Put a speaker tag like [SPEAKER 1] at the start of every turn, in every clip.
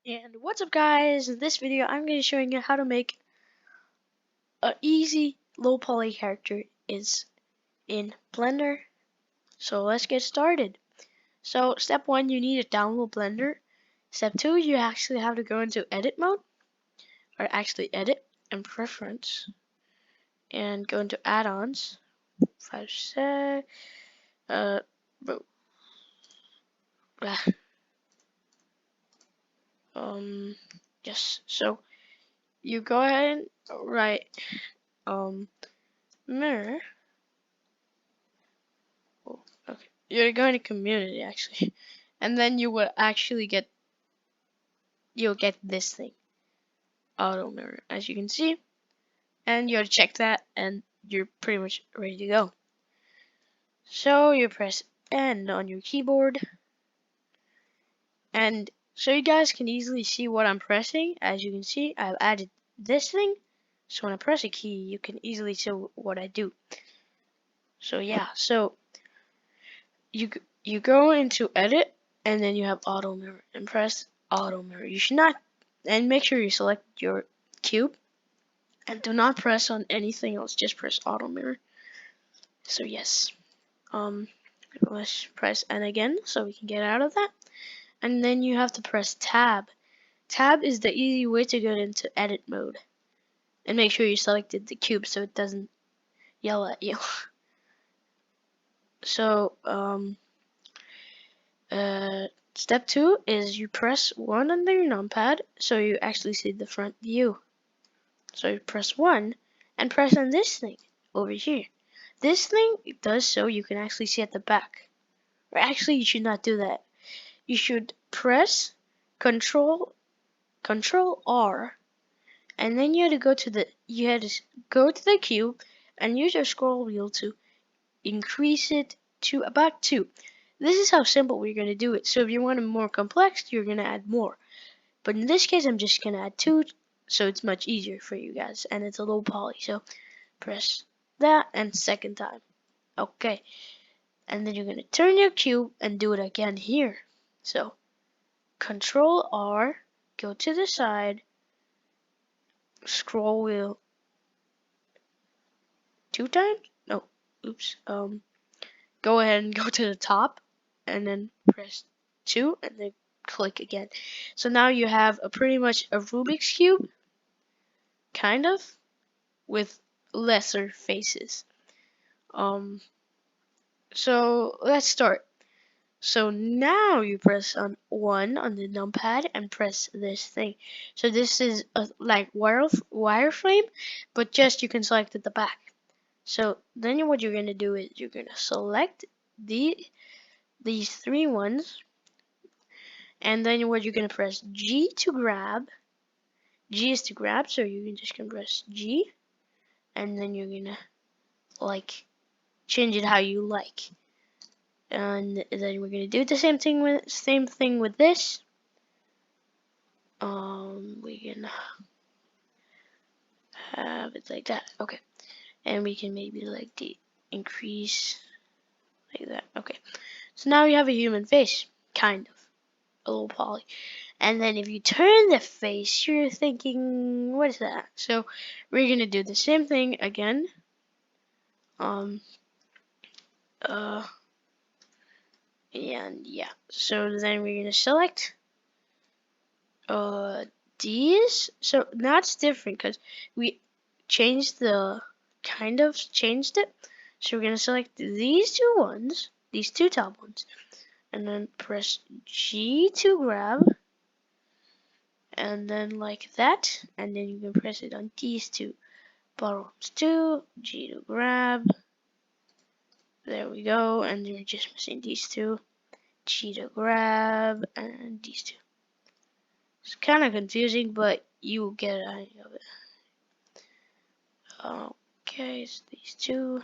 [SPEAKER 1] And what's up guys, in this video I'm going to be showing you how to make an easy low poly character is in Blender. So let's get started. So step 1, you need to download Blender. Step 2, you actually have to go into edit mode, or actually edit and preference, and go into add-ons. 5 sec, bro. Yes, so you go ahead and write mirror. Oh, okay. You're going to community actually, and then you will actually you'll get this thing, auto mirror, as you can see, and you have to check that, and you're pretty much ready to go. So you press N on your keyboard, and so you guys can easily see what I'm pressing. As you can see, I've added this thing, so when I press a key, you can easily see what I do. So yeah, so you go into edit, and then you have auto mirror, and press auto mirror. You should not, and make sure you select your cube, and do not press on anything else, just press auto mirror. So yes, let's press N again so we can get out of that, and then you have to press tab. Tab is the easy way to get into edit mode, and make sure you selected the cube so it doesn't yell at you. So step 2 is you press 1 on your numpad so you actually see the front view. So you press 1 and press on this thing over here. This thing does so you can actually see at the back. Or actually, you should not do that. You should press Ctrl R, and then you had to go to the cube and use your scroll wheel to increase it to about 2. This is how simple we're going to do it. So if you want it more complex, you're going to add more. But in this case, I'm just going to add 2, so it's much easier for you guys, and it's a low poly. So press that, and second time. Okay. And then you're going to turn your cube and do it again here. So Control R, go to the side, scroll wheel 2 times. No, oops. Go ahead and go to the top, and then press 2, and then click again. So now you have pretty much a Rubik's cube, kind of, with lesser faces. So let's start. So now you press on 1 on the numpad and press this thing. So this is like wireframe, but just you can select at the back. So then what you're gonna do is you're gonna select these 3 ones, and then what you're gonna press G to grab. G is to grab, so you can just press G, and then you're gonna like change it how you like. And then we're gonna do the same thing with this. We can have it like that. Okay, and we can maybe like increase like that. Okay, so now you have a human face, kind of, a little poly. And then if you turn the face, you're thinking, what is that? So we're gonna do the same thing again. And yeah, so then we're gonna select these. So now it's different because we changed it. So we're gonna select these 2 ones, these 2 top ones, and then press G to grab, and then like that, and then you can press it on these 2 bottoms too. G to grab. There we go, and then we're just missing these 2. G to grab, and these 2. It's kind of confusing, but you will get an idea of it. Okay, so these 2.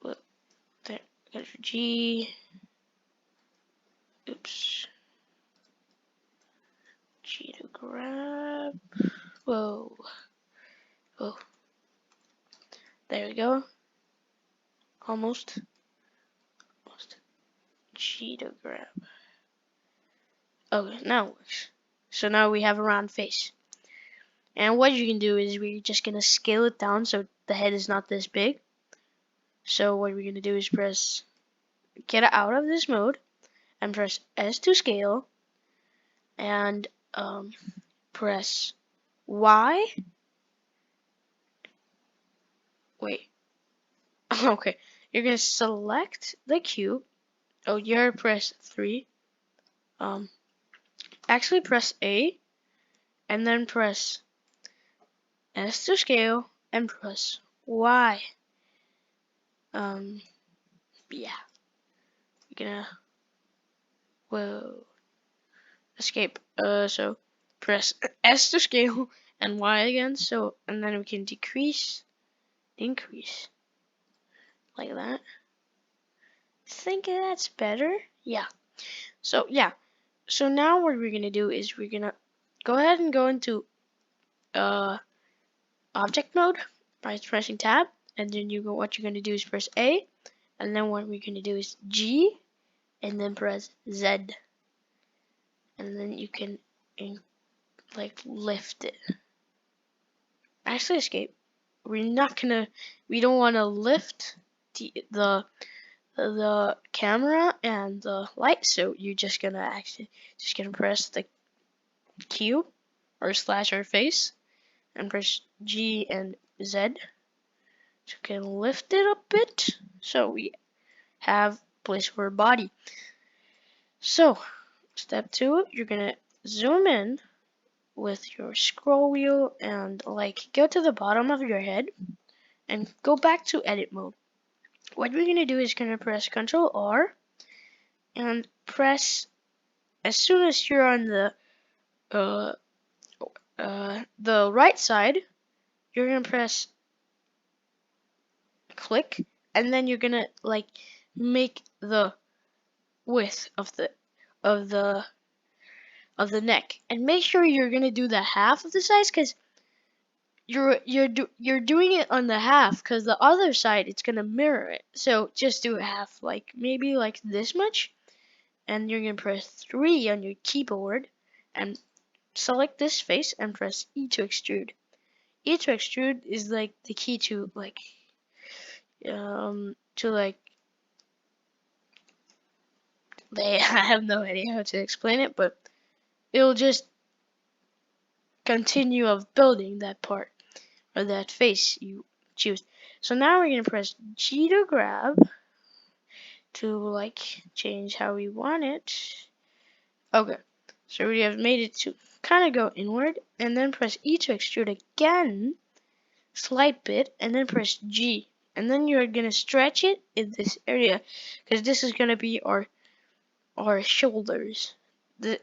[SPEAKER 1] Look, there, there's G. Oops. G to grab. Whoa. Oh. There we go. Almost. G to grab. Okay, now it works. So now we have a round face. And what you can do is we're just gonna scale it down so the head is not this big. So what we're gonna do is get out of this mode and press S to scale and press Y. Wait. Okay. You're gonna select the cube. Oh, you're press 3. Actually press A and then press S to scale and press Y. Yeah. You're gonna escape. So press S to scale and Y again. So and then we can increase like that. Think that's better. Yeah. So yeah. So now what we're gonna do is we're gonna go ahead and go into object mode by pressing tab, and then what you're gonna do is press A, and then what we're gonna do is G, and then press Z, and then you can like lift it. Actually, escape. We don't want to lift the camera and the light, so you're just gonna press the cube or slash our face and press G and Z. So you can lift it a bit so we have place for a body. So step 2, you're gonna zoom in with your scroll wheel and like go to the bottom of your head and go back to edit mode. What we're gonna do is gonna press Ctrl R and press as soon as you're on the right side, you're gonna press click, and then you're gonna like make the width of the neck, and make sure you're gonna do the half of the size because you're doing it on the half because the other side it's gonna mirror it. So just do half, like maybe like this much, and you're gonna press 3 on your keyboard and select this face and press E to extrude. E to extrude is like the key to like I have no idea how to explain it, but it'll just continue of building that part or that face you choose. So now we're gonna press G to grab to like change how we want it. Okay, so we have made it to kind of go inward, and then press E to extrude again, slight bit, and then press G, and then you're gonna stretch it in this area because this is gonna be our shoulders. This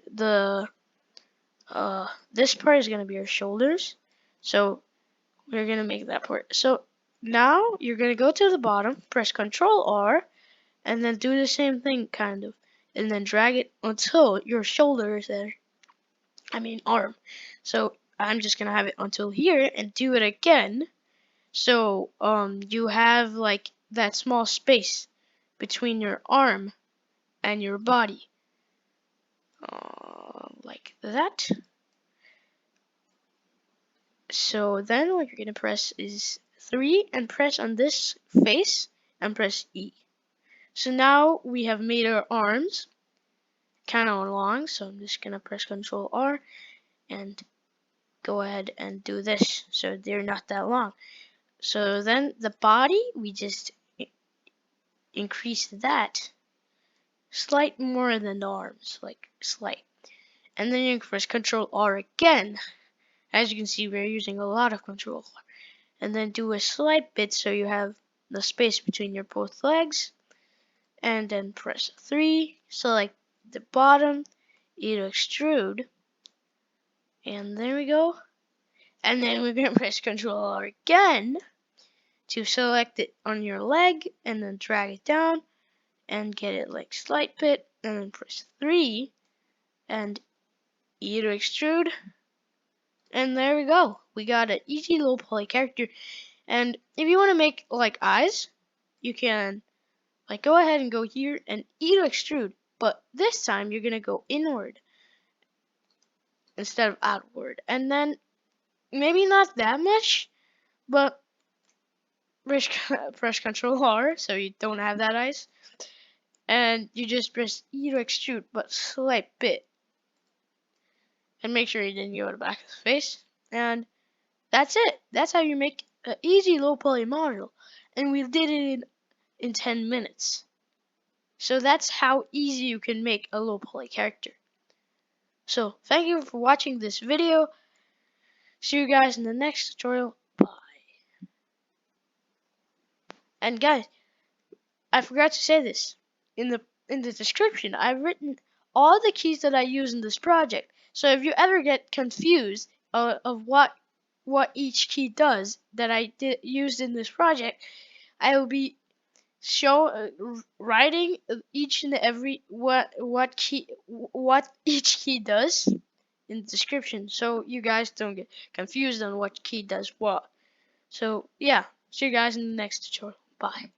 [SPEAKER 1] part is gonna be our shoulders, so we're gonna make that part. So now you're gonna go to the bottom, press Ctrl R, and then do the same thing kind of, and then drag it until your shoulder is there. I mean arm. So I'm just gonna have it until here and do it again. So you have like that small space between your arm and your body. Like that. So then what you're gonna press is 3 and press on this face and press E. So now we have made our arms kind of long, so I'm just gonna press Ctrl R and go ahead and do this so they're not that long. So then the body, we just increase that slight more than the arms, like slight. And then you can press Ctrl R again. As you can see, we're using a lot of Ctrl R. And then do a slight bit so you have the space between your both legs. And then press 3, select the bottom, E to extrude. And there we go. And then we're going to press Ctrl R again to select it on your leg and then drag it down and get it like slight bit, and then press 3 and E to extrude. And there we go. We got an easy low poly character. And if you want to make like eyes, you can like go ahead and go here and E to extrude. But this time you're going to go inward instead of outward. And then maybe not that much, but press Ctrl R so you don't have that ice. And you just press E to extrude, but slight bit. And make sure you didn't go to the back of the face. And that's it. That's how you make an easy low poly model. And we did it in 10 minutes. So that's how easy you can make a low poly character. So thank you for watching this video. See you guys in the next tutorial. Bye. And guys, I forgot to say this. In the description, I've written all the keys that I use in this project. So if you ever get confused of what each key does that I used in this project, I will be writing each and every what each key does in the description, so you guys don't get confused on what key does what. So yeah, see you guys in the next tutorial. Bye.